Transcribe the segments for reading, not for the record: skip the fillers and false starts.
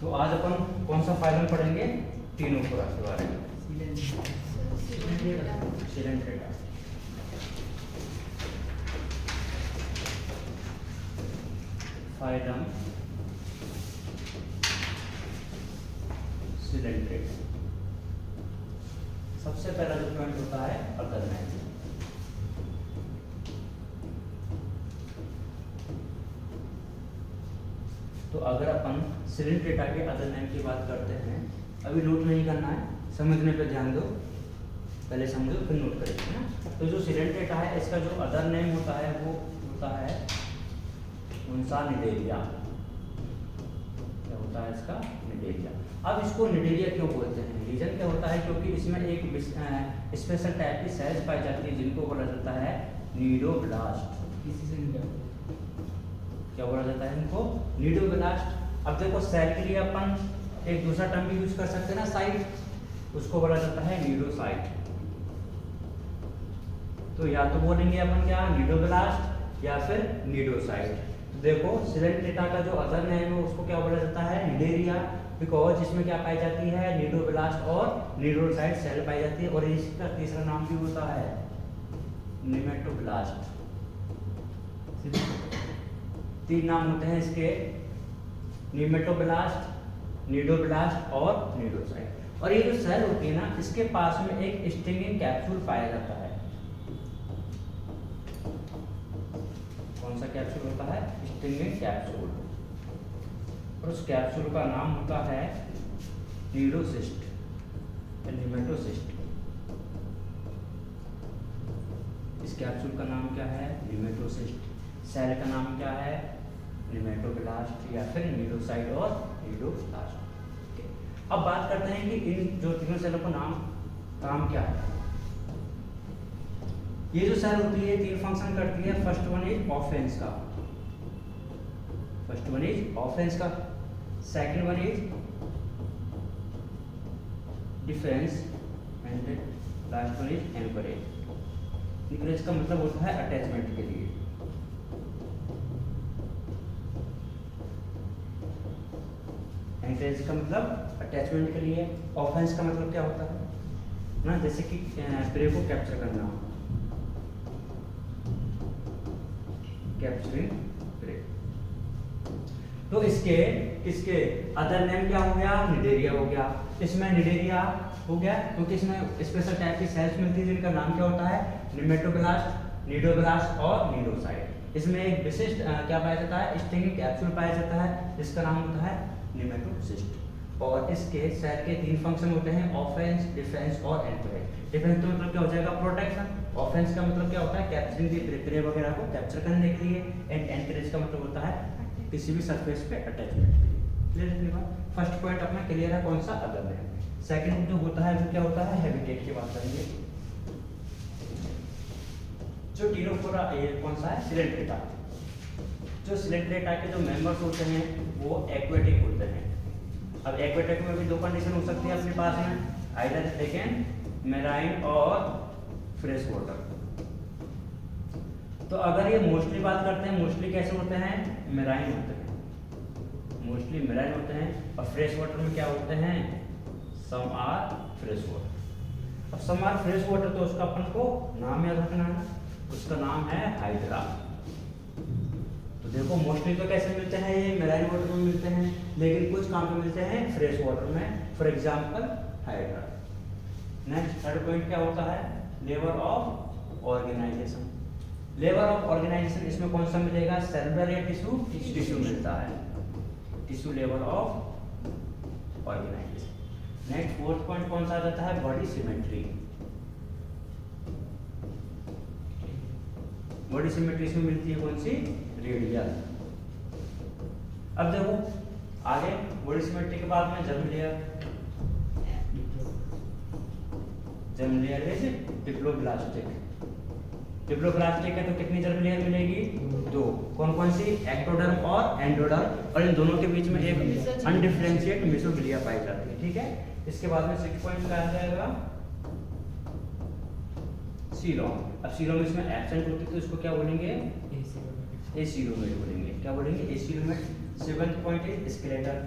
तो आज अपन कौन सा फाइलम पढ़ेंगे? टीनोफोरा के बारे में। सिलेंट्रेटा। Phylum Coelenterata. सबसे पहला जो पॉइंट होता है अदर नेम। तो अगर अपन सिलेंट्रेटा के अदर नेम की बात करते हैं, अभी नोट नहीं करना है, समझने पे ध्यान दो, पहले समझो फिर नोट करेंगे ना। तो जो सिलेंट्रेटा है इसका जो अदर नेम होता है वो होता है उनसा निडेरिया। क्या होता है इसका? निडेरिया। अब इसको निडेरिया क्यों बोलते हैं? रीजन क्या होता है? क्योंकि इसमें एक स्पेशल टाइप की सेल्स पाई जाती है जिनको बोला जाता है नीडोब्लास्ट। क्या बोला जाता है इनको? नीडोब्लास्ट। अब देखो सेल के लिए अपन एक दूसरा टर्म भी यूज कर सकते हैं ना, साइट, उसको बोला जाता है नीडोसाइट। तो या तो बोलेंगे अपन क्या, नीडोब्लास्ट या फिर नीडोसाइट। तो देखो सिलेंट्रेटा का जो अदर नेम है उसको क्या बोला जाता है? निडेरिया, बिकॉज इसमें क्या पाई जाती है? नीडोब्लास्ट और नीडोसाइट सेल पाई जाती है। और इसका तीसरा नाम भी होता है निमेटोब्लास्ट। तीन नाम होते हैं इसके, निमेटोब्लास्ट, नीडोब्लास्ट और नीडोसाइट। और ये जो सेल होती है ना, इसके पास में एक स्टिंगिंग कैप्सूल पाया जाता है। कौन सा कैप्सूल होता है? Stinging capsule. और उस कैप्सूल का नाम होता है नीडोसिस्ट या निमेटोसिस्ट। इस कैप्सूल का नाम क्या है? निमेटोसिस्ट। सेल का नाम क्या है? निमेटोब्लास्ट या फिर नीडोसाइट और नीडोब्लास्ट। अब बात करते हैं कि इन जो तीनों सेलों का काम क्या है। ये जो सेल होती है तीन फंक्शन करती है। फर्स्ट वन इज ऑफेंस का, second one is defence and last one is encourage. Encourage का मतलब होता है अटैचमेंट के लिए। एनकरेज का मतलब अटैचमेंट के लिए। ऑफेंस का मतलब क्या होता है ना, जैसे कि प्रे को कैप्चर करना, कैप्चरिंग प्रे। तो इसके अदर नेम क्या हो गया? निडेरिया हो गया। इसमें निडेरिया हो गया क्योंकि इसमें स्पेशल टाइप की सेल्स मिलती है जिनका नाम क्या होता है? निमेटोब्लास्ट, नीडोब्लास्ट और नीडोसाइट। इसमें एक विशिष्ट क्या पाया जाता है? स्टिंगिंग कैप्सूल पाया जाता है जिसका नाम होता है निमेटोसिस्ट। और इसके सेल के तीन फंक्शन होते हैं, ऑफेंस, डिफेंस और एनकरेज। डिफेंस का मतलब क्या हो जाएगा? प्रोटेक्शन। ऑफेंस का मतलब क्या होता है? कैप्चरिंग दी प्रे वगैरह को कैप्चर करने के लिए। एंड एनकरेज का मतलब होता है किसी भी सरफेस पे अटैचमेंट के लिए। क्लियर है? फर्स्ट पॉइंट अपना क्लियर है, कौन सा? Other name. सेकंड जो होता है वो क्या होता है? हैबिटेट की बात करेंगे। जो टीनोफोरा ये कौन सा है? सिलेंट्रेटा। जो सिलेंट्रेटा के जो मेंबर्स होते हैं वो एक्वेटिक होते हैं। अब एक्वेटिक में भी दो कंडीशन हो सकती है अपने पास में, आइदर सेकेंड मैराइन और फ्रेश वाटर। तो अगर ये मोस्टली बात करते हैं, मोस्टली कैसे होते हैं? मैराइन होते हैं, मोस्टली मैराइन होते हैं। और फ्रेश वाटर में क्या होते हैं? Some are fresh water. अब सम आर फ्रेश वाटर तो उसका अपन को नाम याद रखना है, उसका नाम है हाइड्रा। तो देखो मोस्टली तो कैसे मिलते हैं? ये मैराइन वाटर में मिलते हैं, लेकिन कुछ काम में मिलते हैं फ्रेश वाटर में, for example hydra. Next third point क्या होता है? Level of organisation. Level of organisation इसमें कौन सा मिलेगा? सेलुलर या टिश्यू मिलता है, tissue level of organisation. Next fourth point कौन सा आ जाता है? Body symmetry. बॉडी सिमेट्री इसमें मिलती है कौन सी? रेडियल। अब देखो आगे बॉडी सिमेट्री के बाद में germ layer is diploblastic. Diploblastic है तो कितनी जर्म लेयर मिलेगी? दो। कौन कौन सी? एक्टोडर्म और एंडोडर्म। और इन दोनों के बीच में एक अनडिफरेंशिएट मेसोग्लिया पाई जाती है। ठीक है, इसके बाद में 6 पॉइंट क्या आ जाएगा? सीलोम। अब सीलोम इसमें एब्सेंट होती है तो इसको क्या बोलेंगे? एसीलोमेट बोलेंगे। क्या बोलेंगे? एसीलोमेट। 7th point is skeletal.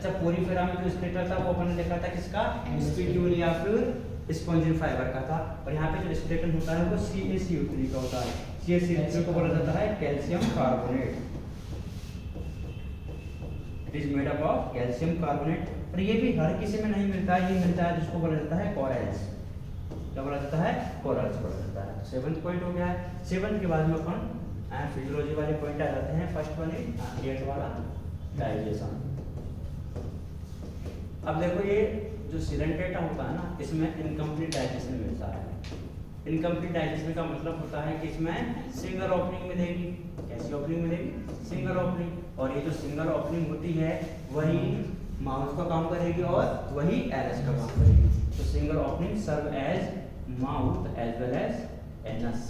अच्छा, पोरीफेरा में जो स्केलेटल था वो अपन ने देखा था किसका, स्पिक्यूल या फिर स्पॉन्जिल फाइबर का था। और यहाँ पे जो स्केलेटन होता है वो CaCO3 का होता है। CaCO3 को बोला जाता है calcium carbonate. It is made up of calcium carbonate. और ये भी हर किसी में नहीं मिलता है, ये मिलता है जिसको बोला जाता है कोरल्स। क्या बोला जाता है, कोरल्स बोला जाता है। 7th पॉइंट हो गया है। 7th के बाद में अपन फिजियोलॉजी वाले पॉइंट आ जाते हैं। फर्स्ट वाले 8 वाला डाइजेशन। अब देखो ये जो सिलेंटेटा होता है ना, इसमें इनकम्प्लीट डाइजेशन मिलता है। इनकम्प्लीट डाइजेशन का मतलब होता है कि इसमें सिंगल ओपनिंग मिलेगी। कैसी ओपनिंग मिलेगी, सिंगल ओपनिंग। और ये जो सिंगल ओपनिंग होती है वही माउथ का काम करेगी और वही एनस का काम करेगी। तो single opening serve as mouth as well as anus.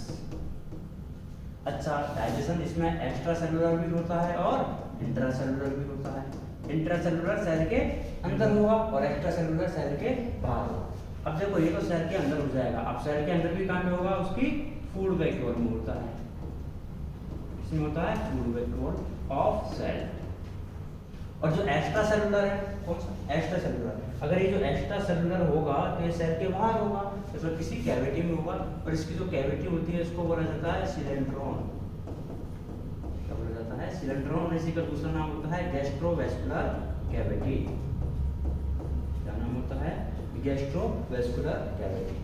अच्छा, डाइजेशन इसमें एक्स्ट्रा सेलुलर भी होता है और इंट्रा सेलुलर भी होता है। इंट्रा सेलुलर सेल के अंदर होगा और एक्स्ट्रा सेलुलर सेल के बाहर होगा। अब देखो ये तो सेल के अंदर हो जाएगा। अब सेल के अंदर भी काम में होगा, उसकी फूड वैक्यूल में होता है। इसमें होता है फूड वैक्यूल ऑफ सेल। और जो एक्स्ट्रा सेलुलर है, कौन सा एक्स्ट्रा सेलुलर, अगर ये जो एक्स्ट्रा सेलुलर होगा तो ये सेल के बाहर होगा, मतलब किसी कैविटी में होगा। और इसकी जो कैविटी होती है इसको बोला जाता है सिलेंड्रोन। क्या बोला जाता है, सिलेंड्रोन। और इसी का दूसरा नाम होता है गैस्ट्रोवेस्कुलर कैविटी। क्या नाम होता है, गैस्ट्रोवेस्कुलर कैविटी।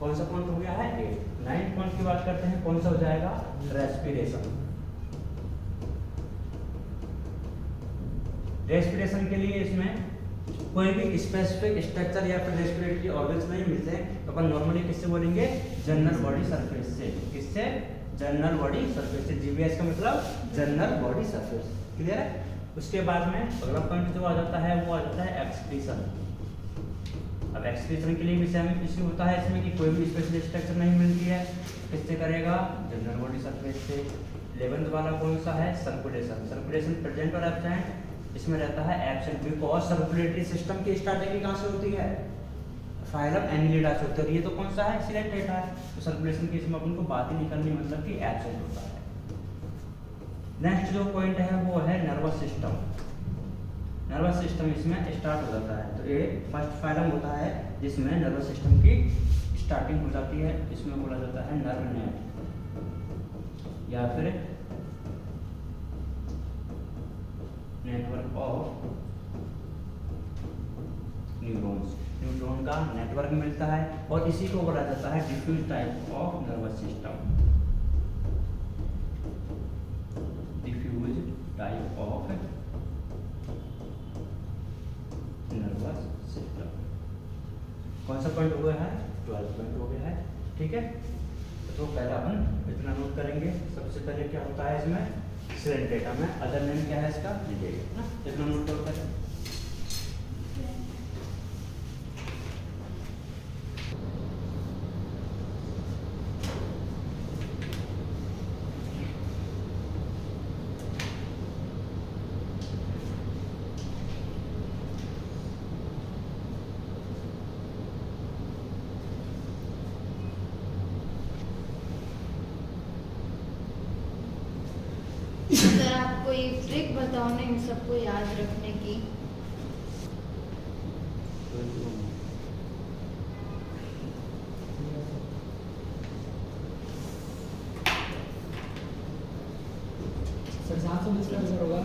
कौन सा पॉइंट हो गया है, 8। 9th पॉइंट की बात करते हैं, कौन सा हो जाएगा, रेस्पिरेशन। रेस्पिरेशन के लिए इसमें कोई भी स्पेसिफिक स्ट्रक्चर या फिर रेस्पिरेटरी ऑर्गन्स नहीं मिलते हैं। तो अपन नॉर्मली किससे बोलेंगे, जनरल बॉडी सरफेस से। किससे, जनरल बॉडी सरफेस से। जीबीएस का मतलब जनरल बॉडी सरफेस। क्लियर है। उसके बाद में अगला पॉइंट जो आ जाता है वो आ जाता है एक्सक्रीशन। अब एक्सक्रीशन के लिए भी सेम इश्यू होता है इसमें कि कोई भी स्पेशल स्ट्रक्चर नहीं मिलती है। किससे करेगा, जनरल बॉडी सरफेस से। 11th वाला कौन सा है, सर्कुलेशन। सर्कुलेशन प्रेजेंट और एब्सेंट इसमें रहता है एब्सेंट, बिकॉज सर्कुलेटरी सिस्टम की स्टार्टिंग कहाँ से होती है, फाइलम एनिलिडा से होती है। ये तो कौन सा है, सिलेंटेटा है। तो सर्कुलेशन की इसमें अपन को बात ही नहीं करनी, मतलब कि एब्सेंट होता है। नेक्स्ट जो पॉइंट है वो है नर्वस सिस्टम। नर्वस सिस्टम इसमें स्टार्ट हो जाता है। तो ये फर्स्ट फाइलम होता है जिसमें नर्वस सिस्टम की स्टार्टिंग हो जाती है। इसमें बोला जाता है नर्व नेट या फिर नेटवर्क ऑफ न्यूरॉन्स। न्यूरॉन का नेटवर्क मिलता है और इसी को बोला जाता है diffuse type of nervous system. Diffuse type of nervous system. कौन सा पॉइंट हो गया है, 12th पॉइंट हो गया है। ठीक है, तो पहले अपन इतना नोट करेंगे। सबसे पहले क्या होता है इसमें, सिलेंटेटा में अदर नेम क्या है इसका, लिखेगा ना, इतना नोट करें। सर आप कोई ट्रिक बताओ ना इन सबको याद रखने की। सर 720 का नंबर होगा।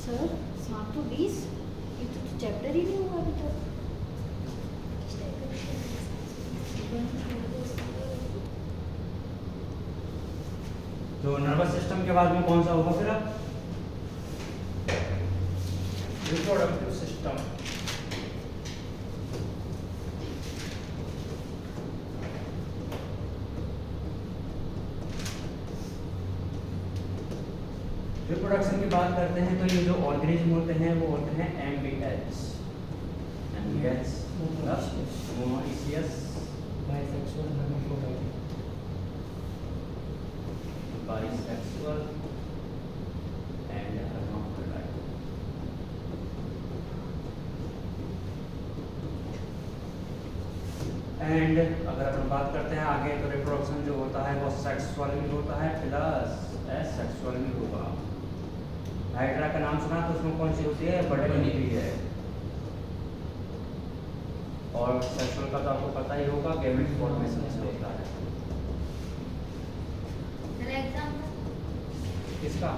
सर 720, ये तो चैप्टर ही नहीं हुआ अभी तक। तो नर्वस सिस्टम के बाद में कौन सा होगा फिर, अब रिप्रोडक्टिव सिस्टम। रिप्रोडक्शन की बात करते हैं तो ये जो ऑर्गेनिज्म होते हैं वो होते हैं MBH plus monoecious bisexual hermaphrodite. bisexual and hermaphrodite। And अगर अपन बात करते हैं आगे तो रिप्रोडक्शन जो होता है वो सेक्सुअल में होता है प्लस एसेक्सुअल में होगा। हाइड्रा का नाम सुना तो उसमें कौन सी होती है, बड़े बनी हुई है। और सेक्सुअल का तो आपको पता ही होगा, गैमेट फॉर्मेशन से होता है। एग्जांपल किसका?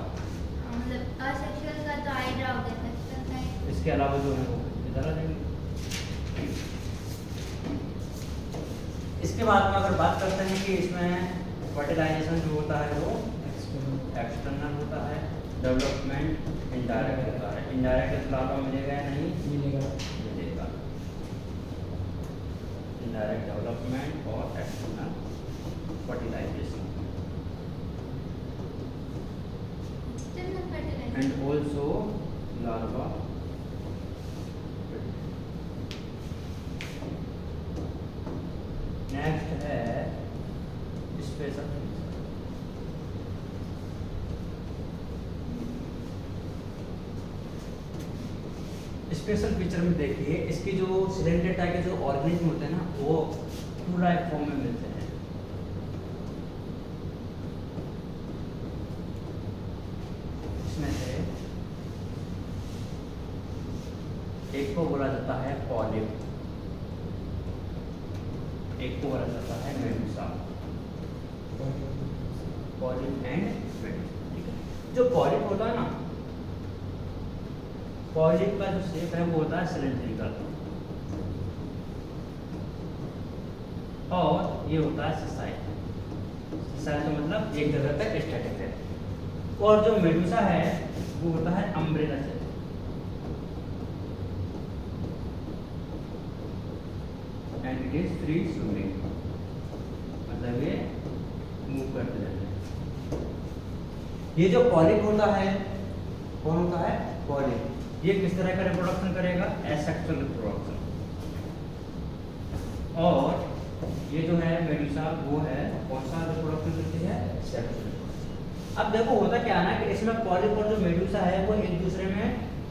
मतलब असेक्सुअल का तो हाइड्रा हो गया, सेक्सुअल का है। इसके अलावा जो है वो इधर आ जाएंगे। इसके बाद में अगर बात करते हैं कि इसमें फर्टिलाइजेशन जो होता है वो एक्सटर्नल होता है, डेवलपमेंट इनडायरेक्ट होता है। इनडायरेक्ट लाभ मिलेगा या नहीं? मिलेगा। मिलेगा। इनडायरेक्ट डेवलपमेंट और external fertilisation external fertilisation and also larva. Next है स्पेशल। स्पेशल फीचर में देखिए, इसके जो सिलेंडेटा के जो ऑर्गेनिज्म होते हैं ना, वो टू लाइफ फॉर्म में मिलते हैं। इसमें से एक को बोला जाता है पॉलिप, एक को बोला जाता है मेडुसा। पॉलिप एंड मेडुसा, ठीक है। जो पॉलिप होता है ना, पॉलिप का जो शेप है वो होता है सिलेंड्रिकल, और ये होता है सिसाइल। सिसाइल का मतलब एक जगह पे स्टैटिक है। और जो मेडुसा है वो होता है umbrella shape. And it is free swimming, मतलब ये मूव करते रहते हैं। ये जो पॉलिप होता है, कौन होता है? पॉलिप। ये किस तरह का रिप्रोडक्शन करेगा? Asexual reproduction. और ये जो है मेडुसा, वो है कौन सा रिप्रोडक्शन करती है? सेक्सुअल। अब देखो होता क्या है ना कि इसमें पॉलिप और जो मेडुसा है वो एक दूसरे में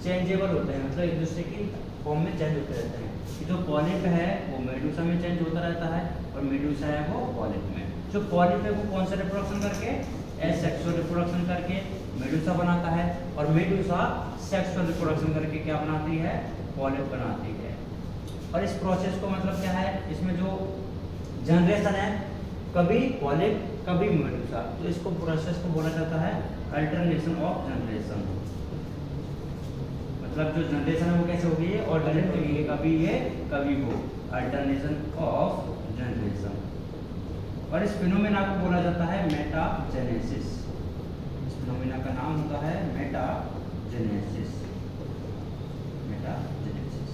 चेंजेबल होते हैं, मतलब एक दूसरे की फॉर्म में चेंज होते रहते हैं। कि जो पॉलिप है वो मेडुसा में चेंज होता रहता है, और मेडुसा है वो पॉलिप में। जो पॉलिप है वो कौन सा रिप्रोडक्शन करके? एसेक्सुअल रिप्रोडक्शन करके मेडुसा बनाता है, और मेडुसा सेक्सुअल रिप्रोडक्शन करके क्या बनाती है? पॉलिप बनाती है। और इस प्रोसेस को मतलब क्या है, इसमें जो जनरेशन है, कभी पॉलिप कभी मेडुसा, तो इसको प्रोसेस को बोला जाता है अल्टरनेशन ऑफ जनरेशन। मतलब जो जनरेशन है वो कैसे होगी? ये ऑल्टरनेट होगी, कभी ये कभी वो, अल्टरनेशन ऑफ जनरेशन। और इस फिनोमेना को बोला जाता है मेटाजेनेसिस। इस फिनोमेना का नाम होता है मेटाजेनेसिस। मेटाजेनेसिस।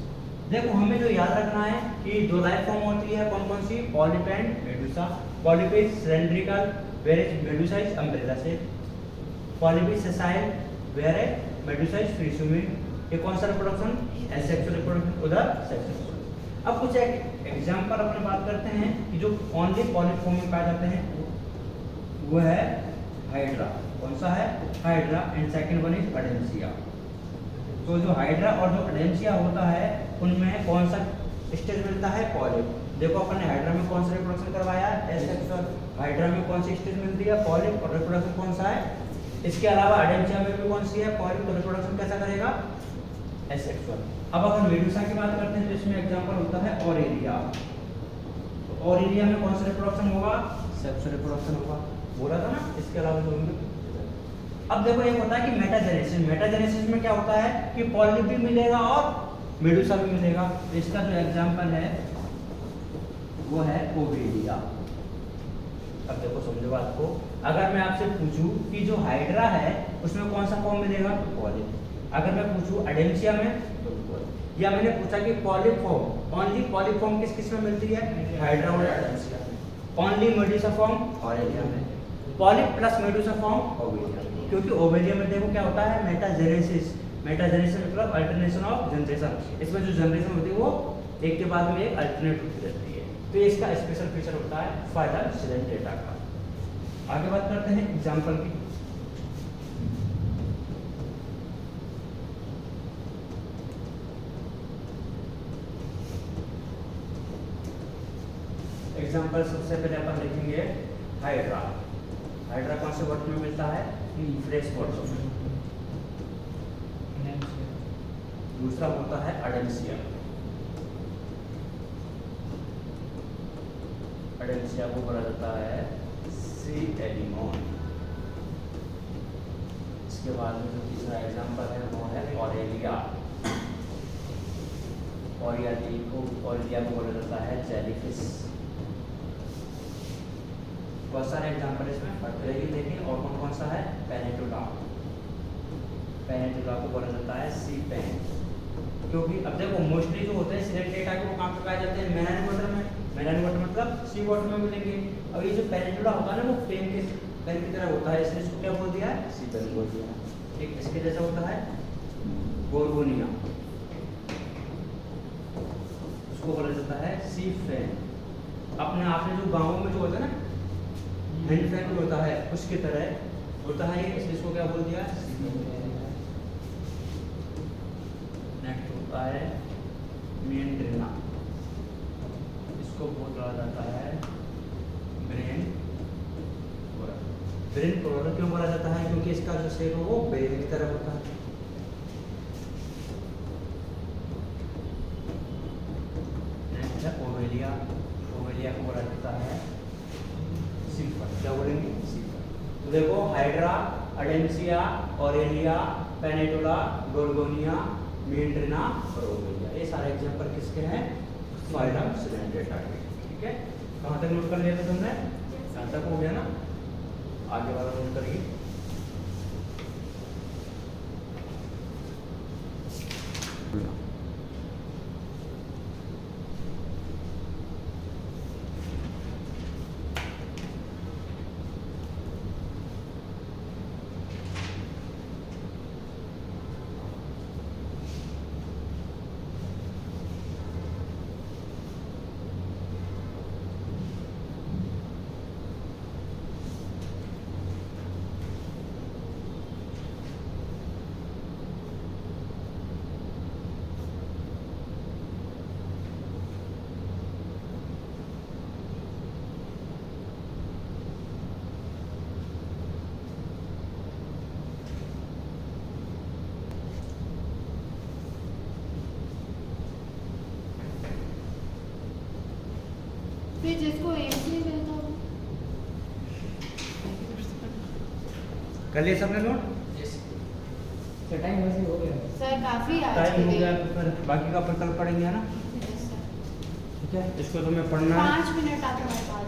देखो हमें जो याद रखना है कि दो लाइफ फॉर्म होती है, कौन कौन सी? Polyp and medusa. Polyp is cylindrical, whereas medusa is umbrella shape. Polyp is sessile, whereas medusa is free swimming. ये कौन सा रिप्रोडक्शन? एसेक्सुअल रिप्रोडक्शन, उधर सेक्सुअल। अब कुछ एक एग्जांपल अपने बात करते हैं कि जो ओनली पॉलिप फॉर्म में पाए जाते हैं, वो है हाइड्रा। कौन सा है? Hydra. And second one is Adamsia. तो जो हाइड्रा और जो अडेंसिया होता है, उनमें कौन सा स्टेज मिलता है? पॉलिप। देखो अपन ने हाइड्रा में कौन सा रिप्रोडक्शन करवाया? एसेक्सुअल। हाइड्रा में कौन सी स्टेज मिलती है? पॉलिप। और रिप्रोडक्शन कौन सा है? इसके अलावा अडेंसिया में भी कौन सी है? पॉलिप। तो रिप्रोडक्शन कैसा करेगा? एसेक्सुअल। अब अगर मेडुसा की बात करते हैं तो इसमें एग्जांपल होता है ऑरेलिया। तो ऑरेलिया में कौन सा रिप्रोडक्शन होगा? सेक्सुअल रिप्रोडक्शन होगा, बोला था ना। इसके अलावा जो होंगे, अब देखो एक होता है कि मेटाजेनेसिस। मेटाजेनेसिस में क्या होता है कि पॉलिप भी मिलेगा और मेडुसा भी मिलेगा। तो इसका जो एग्जांपल है वो है ओवेलिया। अब देखो समझो बात को, अगर मैं आपसे पूछूं कि जो हाइड्रा है उसमें कौन सा फॉर्म मिलेगा? तो पॉलिप। अगर मैं पूछूं अडेंसिया में, तो पॉलिप। या मैंने पूछा कि polyp form, only polyp form किस किस में मिलती है? हाइड्रा और अडेंसिया में। ओनली मेडुसा फॉर्म ऑरेलिया में। Polyp plus medusa form Obelia. क्योंकि ओवेलिया में देखो क्या होता है? मेटाजेनेसिस। मेटाजेनेसिस मतलब अल्टरनेशन ऑफ जनरेशन। इसमें जो जनरेशन होती है वो एक के बाद में एक अल्टरनेट होती रहती है। तो इसका स्पेशल फीचर होता है फाइलम सिलेंडेटा का। आगे बात करते हैं एग्जांपल की। एग्जांपल सबसे पहले अपन लिखेंगे हाइड्रा। हाइड्रा कौन से वाटर में मिलता है? फ्रेश वाटर में। दूसरा होता है अडेंसिया। अडेंसिया को बोला जाता है सी एलिमोन। इसके बाद में जो तीसरा एग्जाम्पल है वो है ऑरेलिया। ऑरेलिया को बोला जाता है जेलीफिश। बहुत सारे एग्जाम्पल इसमें पढ़ते रहिए, लेकिन और कौन कौन सा है? पेनिटुला। पेनिटुला को बोला जाता है सी पेन। क्योंकि अब देखो मोस्टली जो होते हैं सिलेक्ट डेटा के वो कहाँ पे पाए जाते हैं? मेराइन वाटर में। मेराइन वाटर मतलब सी वाटर में मिलेंगे। अब ये जो पेनिटुला होता है ना वो पेन की तरह होता है, इसलिए इसको क्या बोल दिया है? सी पेन बोल दिया है। ठीक, इसके जैसा होता है गोरगोनिया, उसको बोला जाता है सी फेन। अपने आपने जो गाँवों में जो होता है ना हैंड फैन होता है उसकी तरह होता है ये, इसलिए इसको क्या बोल दिया? नेक्स्ट होता है मेंड्रिना। इसको बोला जाता है ब्रेन पोरा। ब्रेन पोरा क्यों बोला जाता है? क्योंकि इसका जो शेप है वो ब्रेन की तरह होता है। नेक्स्ट है ओवेलिया। ओवेलिया को बोला जाता है सिल्फर। क्या बोलेंगे? सिल्फर। तो देखो हाइड्रा, अडेंसिया, ऑरेलिया, पेनिटुला, गोरगोनिया, मेंड्रिना और ओवेलिया, ये सारे एग्जांपल किसके हैं? फाइलम सिलेंडेटा के। ठीक है, कहाँ तक नोट कर लिया था तुमने? यहाँ तक हो गया ना? आगे वाला नोट करिए। फिर जिसको एम्स नहीं रहता हो कर लिए सबने नोट? तो टाइम वैसे हो गया। सर काफी आज टाइम के हो गया लिए तो फिर बाकी का फिर कल पढ़ेंगे, है ना? Yes, sir। ठीक है, इसको तुम्हें पढ़ना है। 5 मिनट आप हमारे पास